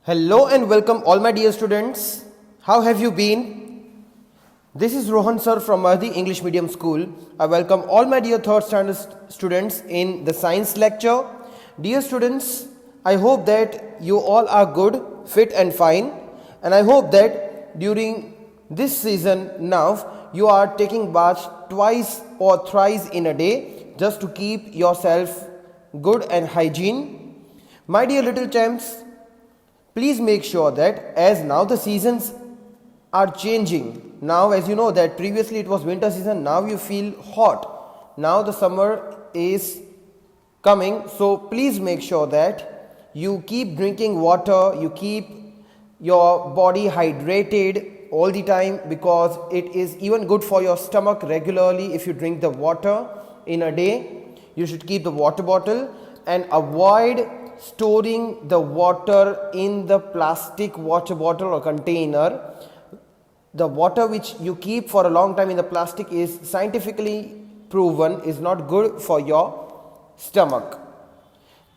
Hello and welcome all my dear students. How have you been? This is Rohan sir from Mahdi English Medium School. I welcome all my dear third standard students in the science lecture. Dear students, I hope that you all are good, fit and fine, and I hope that during this season now you are taking bath twice or thrice in a day just to keep yourself good and hygiene. My dear little champs, please make sure that as now the seasons are changing, now as you know that previously it was winter season, now you feel hot, now the summer is coming, so please make sure that you keep drinking water, you keep your body hydrated all the time, because it is even good for your stomach regularly. If you drink the water in a day, you should keep the water bottle and avoid storing the water in the plastic water bottle or container. The water which you keep for a long time in the plastic is scientifically proven is not good for your stomach.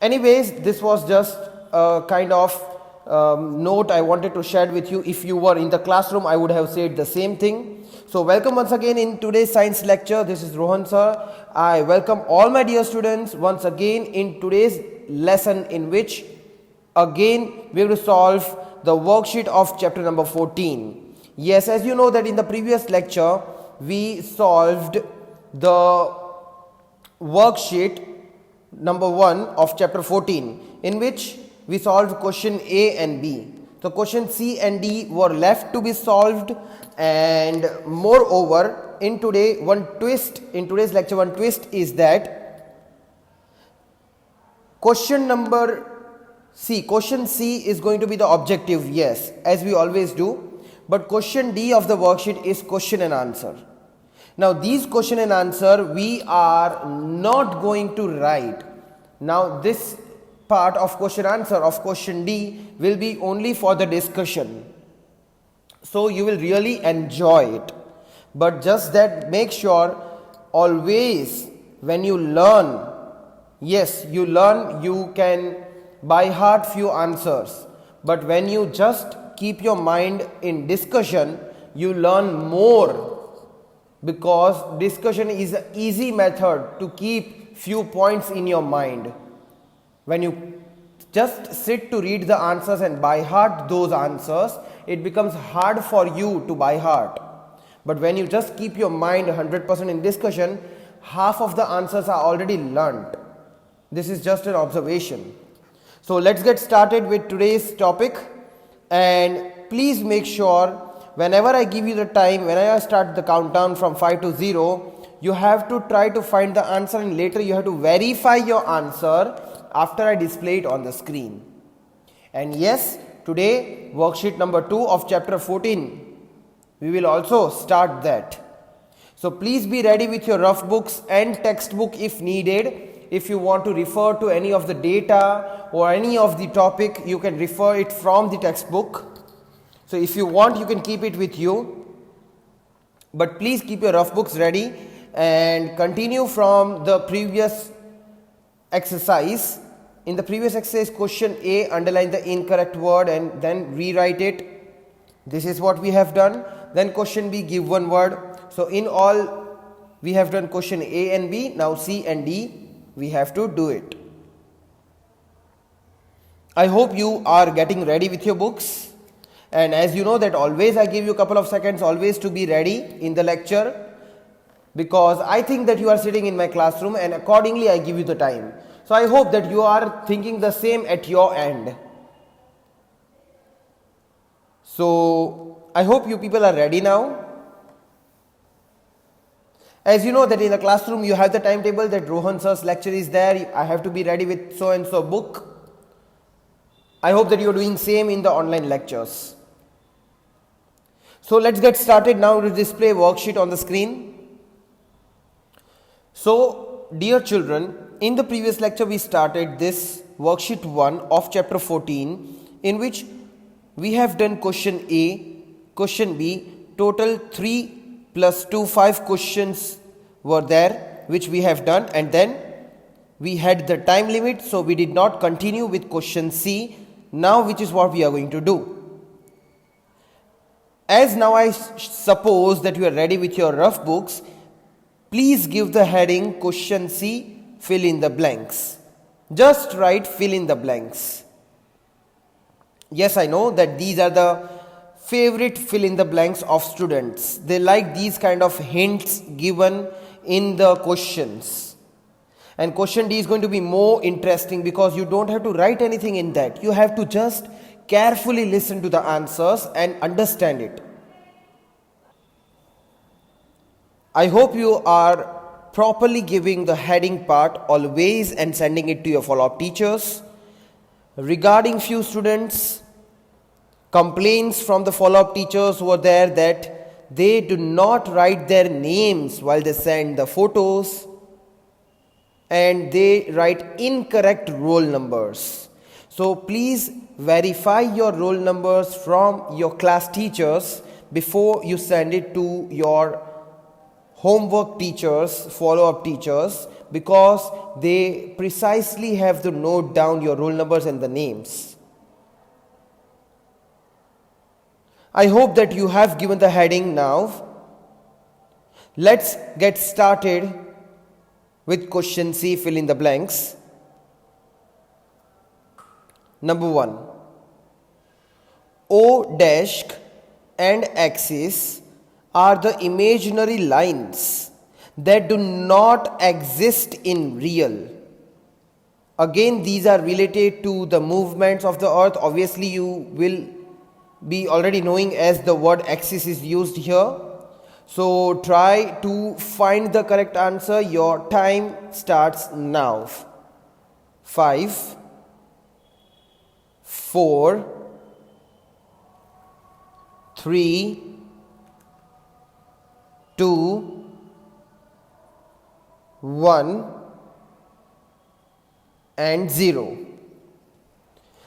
Anyways, this was just a kind of note I wanted to share with you. If you were in the classroom, I would have said the same thing. So welcome once again in today's science lecture. This is Rohan sir. I welcome all my dear students once again in today's lesson, in which again we will solve the worksheet of chapter number 14. Yes, as you know that in the previous lecture we solved the worksheet number 1 of chapter 14, in which we solved question A and B. So question C and D were left to be solved, and moreover in today's lecture one twist is that question C is going to be the objective, yes, as we always do, but question D of the worksheet is question and answer. Now these question and answer we are not going to write. Now this part of question answer of question D will be only for the discussion, so you will really enjoy it. But just that, make sure always when you learn, yes, you learn, you can by heart few answers, but when you just keep your mind in discussion, you learn more, because discussion is an easy method to keep few points in your mind. When you just sit to read the answers and by heart those answers, it becomes hard for you to by heart. But when you just keep your mind 100% in discussion, half of the answers are already learnt. This is just an observation. So let's get started with today's topic, and please make sure whenever I give you the time, when I start the countdown from 5 to 0, you have to try to find the answer, and later you have to verify your answer after I display it on the screen. And yes, today worksheet number 2 of chapter 14, we will also start that. So please be ready with your rough books and textbook if needed. If you want to refer to any of the data or any of the topic, you can refer it from the textbook. So if you want, you can keep it with you, but please keep your rough books ready and continue from the previous exercise. In the previous exercise, question A, underline the incorrect word and then rewrite it. This is what we have done. Then question B, give one word. So in all we have done question A and B. Now C and D we have to do it. I hope you are getting ready with your books, and as you know that always I give you a couple of seconds always to be ready in the lecture, because I think that you are sitting in my classroom and accordingly I give you the time. So I hope that you are thinking the same at your end. So I hope you people are ready now. As you know that in the classroom you have the timetable that Rohan sir's lecture is there, I have to be ready with so and so book. I hope that you are doing same in the online lectures. So let's get started now to display worksheet on the screen. So dear children, in the previous lecture we started this worksheet 1 of chapter 14, in which we have done question A, question B, total 3 plus 2, 5 questions were there which we have done, and then we had the time limit, so we did not continue with question C. Now which is what we are going to do. As now I suppose that you are ready with your rough books, please give the heading question C, fill in the blanks. Just write fill in the blanks. Yes, I know that these are the favorite fill in the blanks of students. They like these kind of hints given in the questions. And question D is going to be more interesting because you don't have to write anything in that. You have to just carefully listen to the answers and understand it. I hope you are properly giving the heading part always and sending it to your follow-up teachers. Regarding few students, complaints from the follow-up teachers were there that they do not write their names while they send the photos and they write incorrect roll numbers. So please verify your roll numbers from your class teachers before you send it to your homework teachers, follow-up teachers, because they precisely have to note down your roll numbers and the names. I hope that you have given the heading now. Let's get started with question C, fill in the blanks. Number 1. O dash and axis are the imaginary lines that do not exist in real. Again, these are related to the movements of the earth. Obviously, you will be already knowing as the word axis is used here. So try to find the correct answer. Your time starts now. 5, 4, 3, 2, 1 and 0.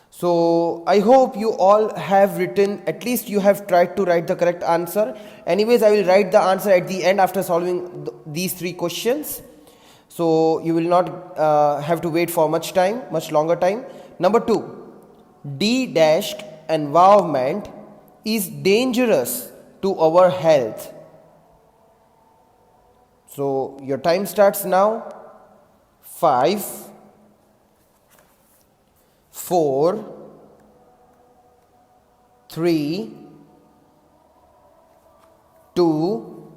So I hope you all have written, at least you have tried to write the correct answer. Anyways, I will write the answer at the end after solving these 3 questions. So you will not have to wait for much longer time. Number 2, D dash environment is dangerous to our health. So your time starts now. 5, 4, 3, 2,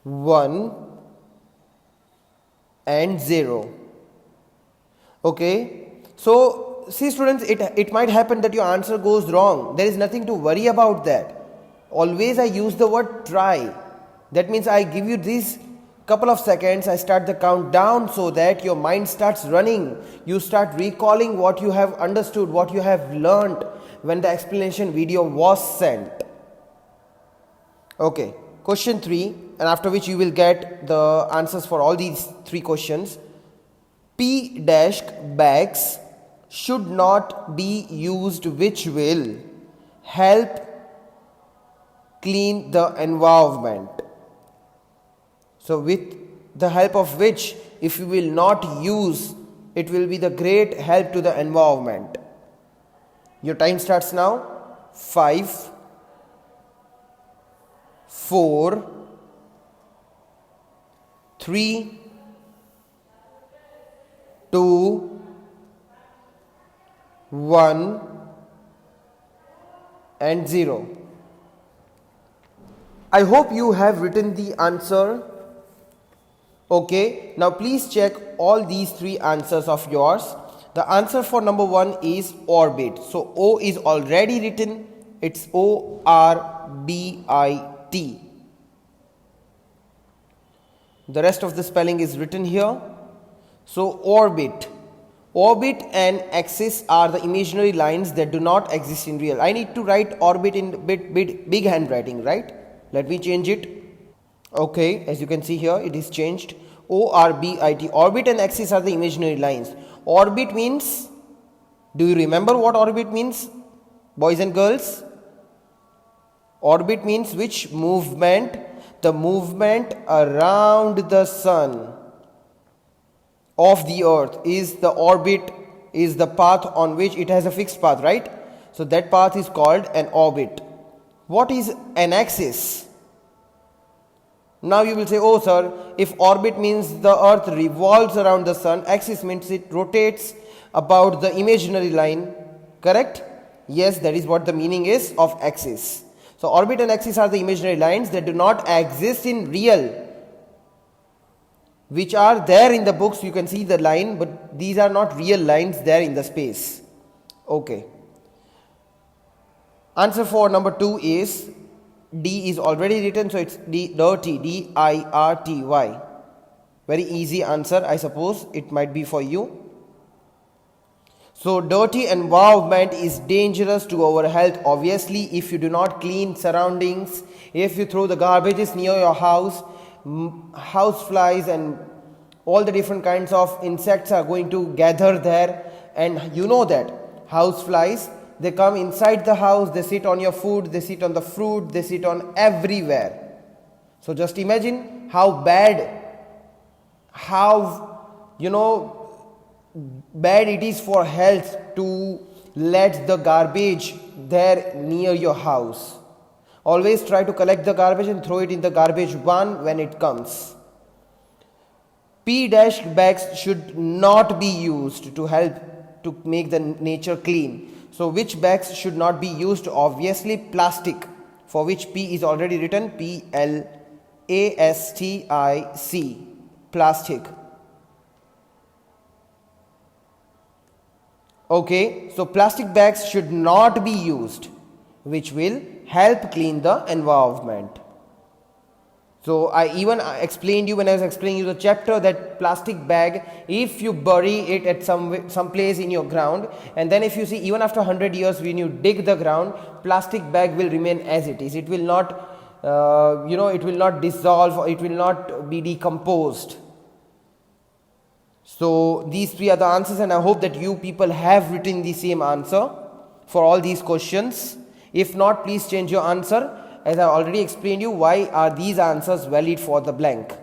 1 and 0. Okay. So see students, it might happen that your answer goes wrong. There is nothing to worry about that. Always I use the word try. That means I give you these couple of seconds, I start the countdown so that your mind starts running. You start recalling what you have understood, what you have learnt when the explanation video was sent. Okay, question 3, and after which you will get the answers for all these 3 questions. P dash bags should not be used which will help clean the environment. So with the help of which, if you will not use, it will be the great help to the environment. Your time starts now. 5, 4, 3, 2, 1 and 0. I hope you have written the answer. Okay, now please check all these 3 answers of yours. The answer for number 1 is orbit. So O is already written. It's O-R-B-I-T. The rest of the spelling is written here. So orbit. Orbit and axis are the imaginary lines that do not exist in real. I need to write orbit in big handwriting, right? Let me change it. Okay, as you can see here, it is changed. O-R-B-I-T. Orbit and axis are the imaginary lines. Orbit means, do you remember what orbit means, boys and girls? Orbit means which movement? The movement around the sun of the earth is the orbit is the path on which it has a fixed path, right? So that path is called an orbit. What is an axis? Now you will say, oh sir, if orbit means the earth revolves around the sun, axis means it rotates about the imaginary line, correct? Yes, that is what the meaning is of axis. So orbit and axis are the imaginary lines that do not exist in real, which are there in the books. You can see the line, but these are not real lines there in the space. Okay. Answer for number 2 is D is already written, so it's dirty, D-I-R-T-Y. Very easy answer, I suppose it might be for you. So dirty environment is dangerous to our health. Obviously, if you do not clean surroundings, if you throw the garbages near your house, house flies and all the different kinds of insects are going to gather there. And you know that house flies, they come inside the house, they sit on your food, they sit on the fruit, they sit on everywhere. So just imagine how bad, bad it is for health to let the garbage there near your house. Always try to collect the garbage and throw it in the garbage one when it comes. P-dash bags should not be used to help to make the nature clean. So which bags should not be used? Obviously plastic, for which P is already written, P-L-A-S-T-I-C, plastic. Okay, so plastic bags should not be used, which will help clean the environment. So I even explained you when I was explaining you the chapter that plastic bag, if you bury it at some place in your ground, and then if you see even after 100 years when you dig the ground, plastic bag will remain as it is. It will not, it will not dissolve, or it will not be decomposed. So these 3 are the answers, and I hope that you people have written the same answer for all these questions. If not, please change your answer. As I already explained you, why are these answers valid for the blank.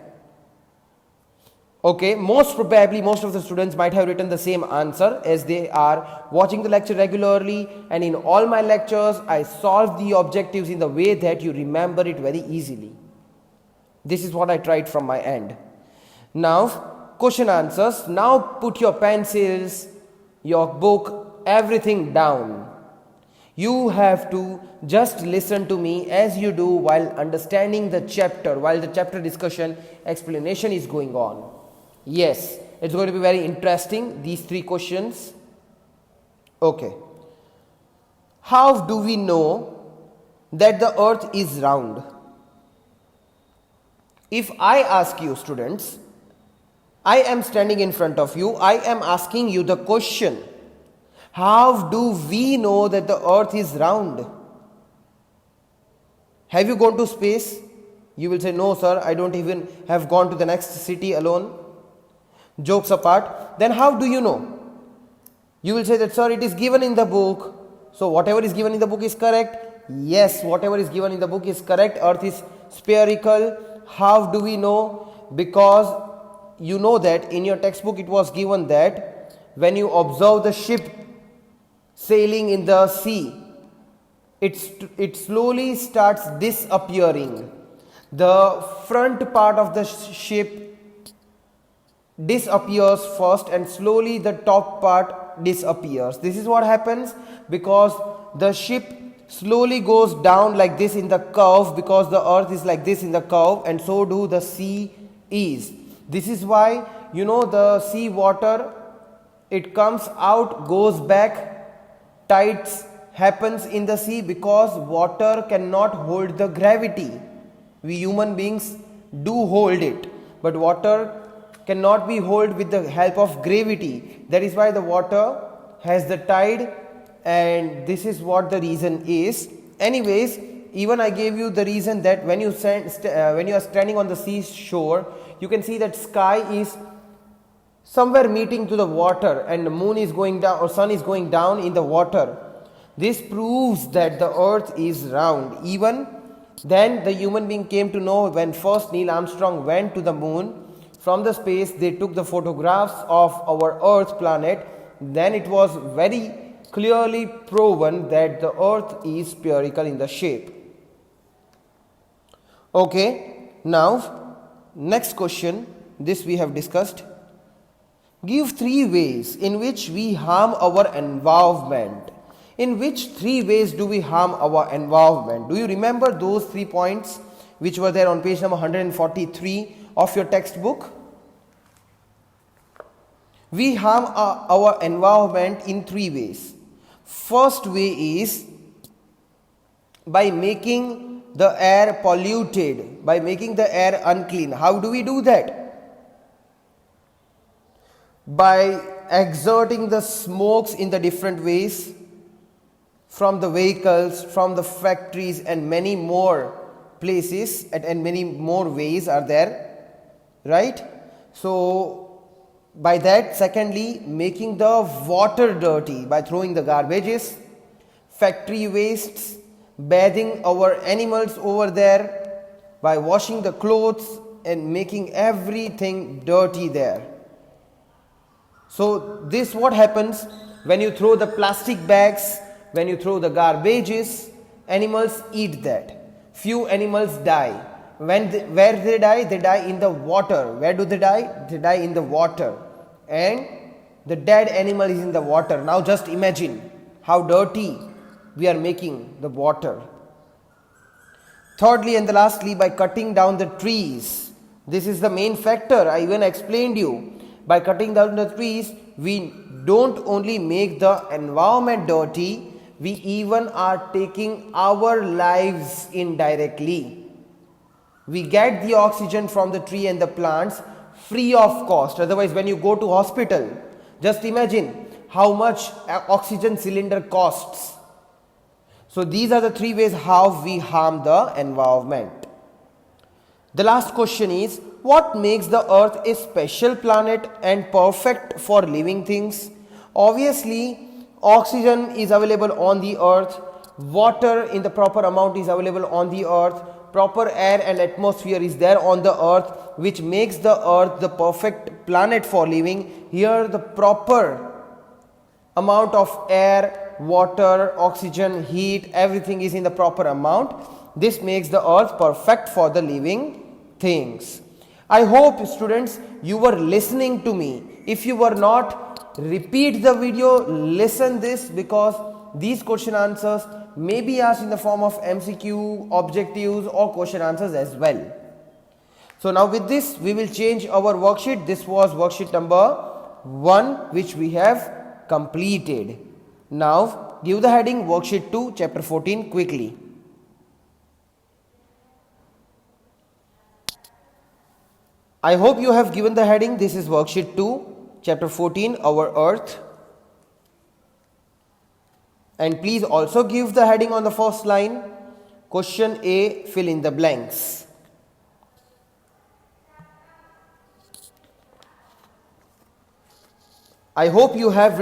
Okay, most probably most of the students might have written the same answer, as they are watching the lecture regularly, and in all my lectures I solve the objectives in the way that you remember it very easily. This is what I tried from my end. Now question answers. Now put your pencils, your book, everything down. You have to just listen to me as you do while understanding the chapter, while the chapter discussion explanation is going on. Yes, it's going to be very interesting, these 3 questions. Okay. How do we know that the earth is round? If I ask you, students, I am standing in front of you, I am asking you the question, how do we know that the earth is round? Have you gone to space? You will say, no sir, I don't even have gone to the next city alone. Jokes apart, then how do you know? You will say that, sir, it is given in the book. So whatever is given in the book is correct? Yes, whatever is given in the book is correct. Earth is spherical. How do we know? Because you know that in your textbook it was given that when you observe the ship sailing in the sea, it slowly starts disappearing. The front part of the ship disappears first, and slowly the top part disappears. This is what happens because the ship slowly goes down like this in the curve, because the earth is like this in the curve, and so do the sea is. This is why the sea water, it comes out, goes back, tides happens in the sea, because water cannot hold the gravity. We human beings do hold it, but water cannot be held with the help of gravity. That is why the water has the tide, and this is what the reason is. Anyways, even I gave you the reason that when you are standing on the seashore, you can see that sky is somewhere meeting to the water, and the moon is going down or sun is going down in the water. This proves that the earth is round. Even then the human being came to know when first Neil Armstrong went to the moon. From the space they took the photographs of our earth planet, then it was very clearly proven that the earth is spherical in the shape. Okay, now next question, this we have discussed. Give 3 ways in which we harm our environment. In which 3 ways do we harm our environment? Do you remember those 3 points which were there on page number 143 of your textbook? We harm our environment in 3 ways. First way is by making the air polluted, by making the air unclean. How do we do that? By exerting the smokes in the different ways from the vehicles, from the factories, and many more places and many more ways are there, right? So by that, secondly, making the water dirty by throwing the garbages, factory wastes, bathing our animals over there, by washing the clothes and making everything dirty there. So this what happens when you throw the plastic bags, when you throw the garbages, animals eat that. Few animals die. Where they die? They die in the water. Where do they die? They die in the water. And the dead animal is in the water. Now just imagine how dirty we are making the water. Thirdly and lastly, by cutting down the trees. This is the main factor. I even explained you. By cutting down the trees, we don't only make the environment dirty, we even are taking our lives indirectly. We get the oxygen from the tree and the plants free of cost. Otherwise, when you go to hospital, just imagine how much oxygen cylinder costs. So these are the 3 ways how we harm the environment. The last question is, what makes the earth a special planet and perfect for living things? Obviously, oxygen is available on the earth, water in the proper amount is available on the earth, proper air and atmosphere is there on the earth, which makes the earth the perfect planet for living. Here the proper amount of air, water, oxygen, heat, everything is in the proper amount. This makes the earth perfect for the living things. I hope students you were listening to me. If you were not, repeat the video, listen this, because these question answers may be asked in the form of MCQ, objectives or question answers as well. So now with this we will change our worksheet. This was worksheet number 1 which we have completed. Now give the heading worksheet 2 chapter 14 quickly. I hope you have given the heading. This is worksheet 2 chapter 14, our earth. And please also give the heading on the first line. Question A, fill in the blanks. I hope you have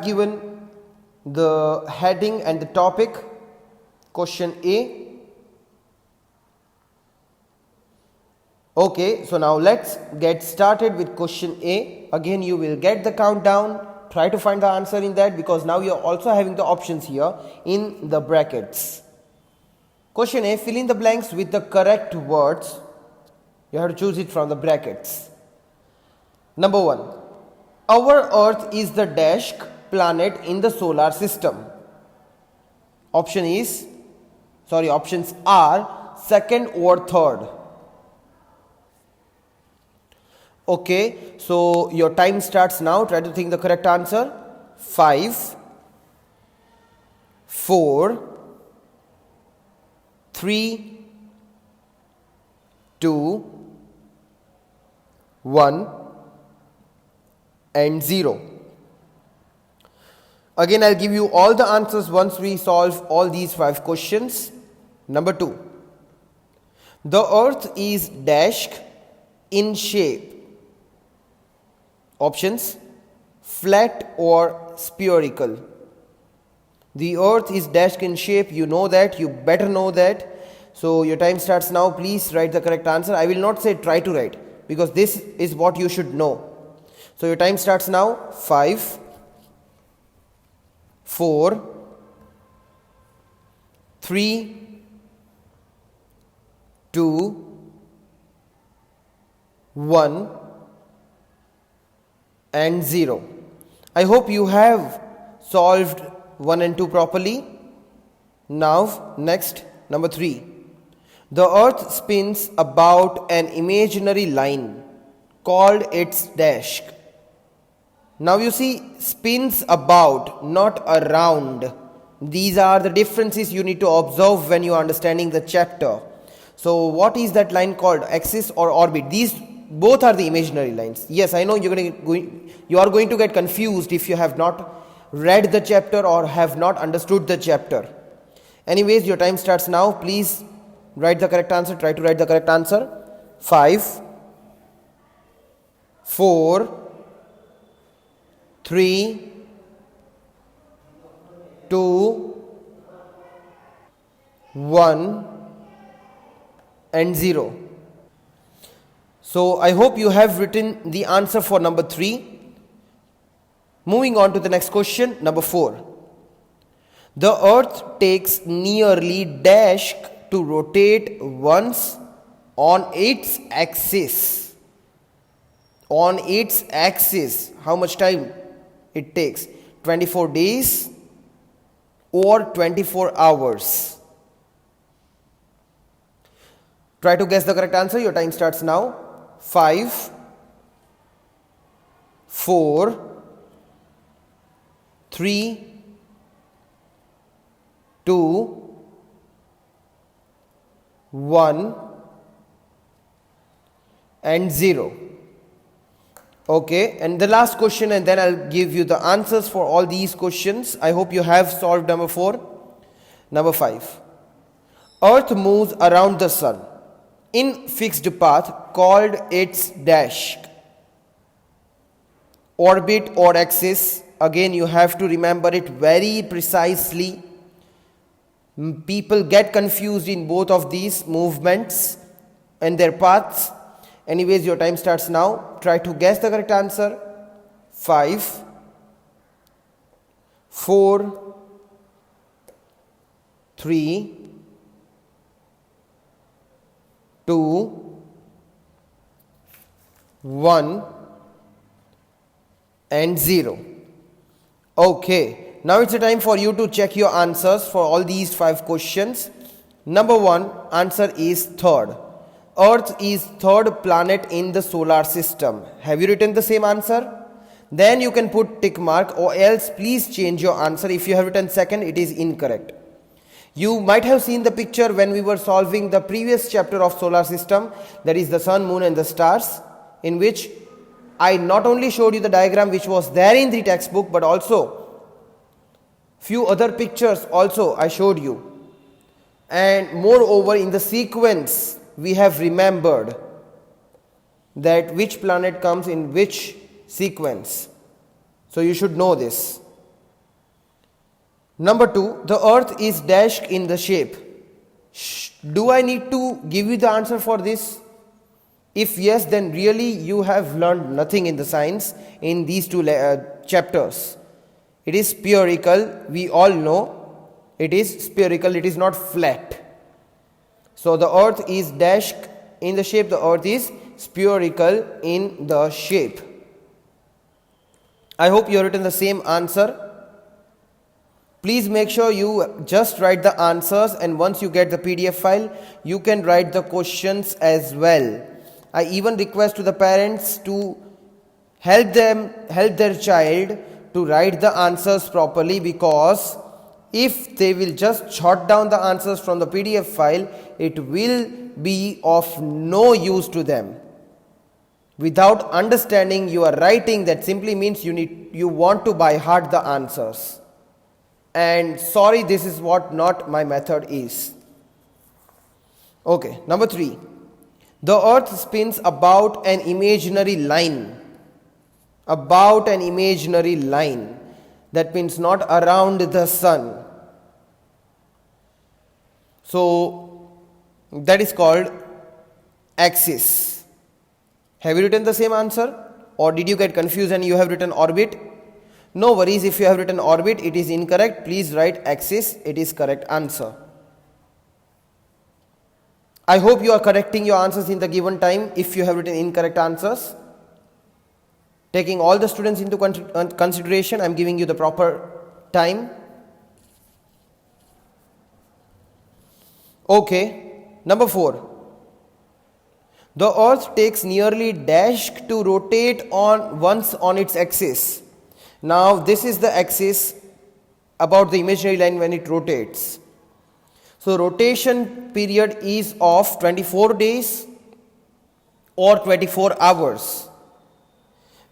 given the heading and the topic. Question A. Okay, so now let's get started with question A. Again, you will get the countdown. Try to find the answer in that, because now you are also having the options here in the brackets. Question A, fill in the blanks with the correct words. You have to choose it from the brackets. Number 1. Our earth is the dash planet in the solar system. Options are second or third. Okay, so your time starts now. Try to think the correct answer. 5, 4, 3, 2, 1 and 0. Again, I'll give you all the answers once we solve all these 5 questions. Number 2. The earth is dash in shape. Options: flat or spherical. The earth is dash in shape. You know that. You better know that. So your time starts now. Please write the correct answer. I will not say try to write, because this is what you should know. So your time starts now. 5, 4, 3, 2, 1 and 0. I hope you have solved 1 and 2 properly. Now next, number 3. The earth spins about an imaginary line called its disk. Now you see, spins about, not around. These are the differences you need to observe when you are understanding the chapter. So what is that line called? Axis or orbit? These both are the imaginary lines. Yes, I know you are going to get confused if you have not read the chapter or have not understood the chapter. Anyways, your time starts now. Please write the correct answer. Try to write the correct answer. 5, 4, 3, 2, 1 and 0. So I hope you have written the answer for number 3. Moving on to the next question, number 4. The earth takes nearly dash to rotate once on its axis. On its axis, how much time it takes? 24 days or 24 hours? Try to guess the correct answer. Your time starts now. 5, 4, 3, 2, 1 and 0. Okay, and the last question, and then I'll give you the answers for all these questions. I hope you have solved number 4. Number 5. Earth moves around the sun in fixed path called its dash. Orbit or axis, again you have to remember it very precisely. People get confused in both of these movements and their paths. Anyways, your time starts now. Try to guess the correct answer. 5, 4, 3, 2, 1 and 0. Okay, now it's a time for you to check your answers for all these 5 questions. Number 1, answer is 3rd. Earth is 3rd planet in the solar system. Have you written the same answer? Then you can put tick mark, or else please change your answer. If you have written 2nd, it is incorrect. You might have seen the picture when we were solving the previous chapter of solar system, that is the sun, moon and the stars, in which I not only showed you the diagram which was there in the textbook, but also few other pictures also I showed you. And moreover, in the sequence we have remembered that which planet comes in which sequence. So you should know this. Number 2, the earth is dashed in the shape. Do I need to give you the answer for this? If yes, then really you have learned nothing in the science in these 2 chapters. It is spherical, we all know. It is spherical, it is not flat. So the earth is dashed in the shape, the earth is spherical in the shape. I hope you have written the same answer. Please make sure you just write the answers, and once you get the PDF file, you can write the questions as well. I even request to the parents to help their child to write the answers properly, because if they will just jot down the answers from the PDF file, it will be of no use to them. Without understanding your writing, that simply means you want to by heart the answers. And sorry, this is what not my method is. Okay, number 3. The earth spins about an imaginary line. About an imaginary line. That means not around the sun. So that is called axis. Have you written the same answer? or did you get confused and you have written orbit? No worries, if you have written orbit, it is incorrect. Please write axis, it is correct answer. I hope you are correcting your answers in the given time if you have written incorrect answers. Taking all the students into consideration, I am giving you the proper time. Okay, number 4. The earth takes nearly dash to rotate once on its axis. Now this is the axis about the imaginary line when it rotates. So rotation period is of 24 days or 24 hours.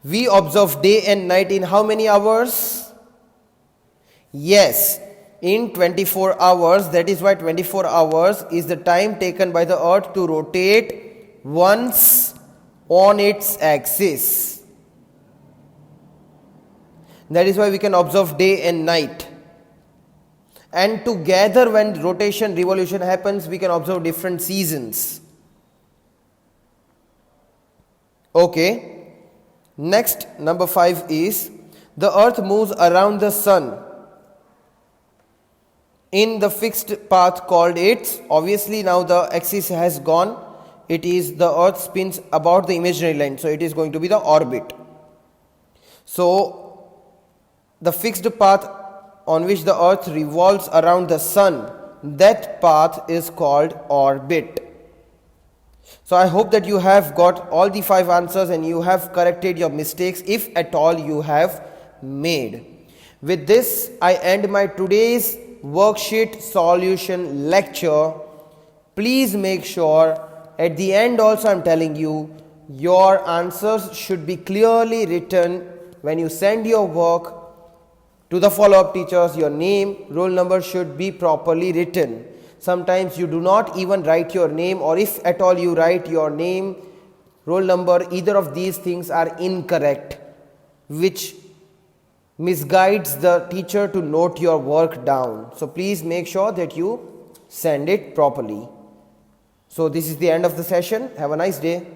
We observe day and night in how many hours? Yes, in 24 hours. That is why 24 hours is the time taken by the earth to rotate once on its axis. That is why we can observe day and night. And together when rotation revolution happens, we can observe different seasons. Okay. Next, number 5 is the earth moves around the sun in the fixed path called its. Obviously now the axis has gone. It is the earth spins about the imaginary line. So it is going to be the orbit. So the fixed path on which the earth revolves around the sun, that path is called orbit. So I hope that you have got all the 5 answers and you have corrected your mistakes if at all you have made. With this, I end my today's worksheet solution lecture. Please make sure at the end also I am telling you your answers should be clearly written when you send your work to the follow-up teachers. Your name, roll number should be properly written. Sometimes you do not even write your name, or if at all you write your name, roll number, either of these things are incorrect, which misguides the teacher to note your work down. So please make sure that you send it properly. So this is the end of the session. Have a nice day.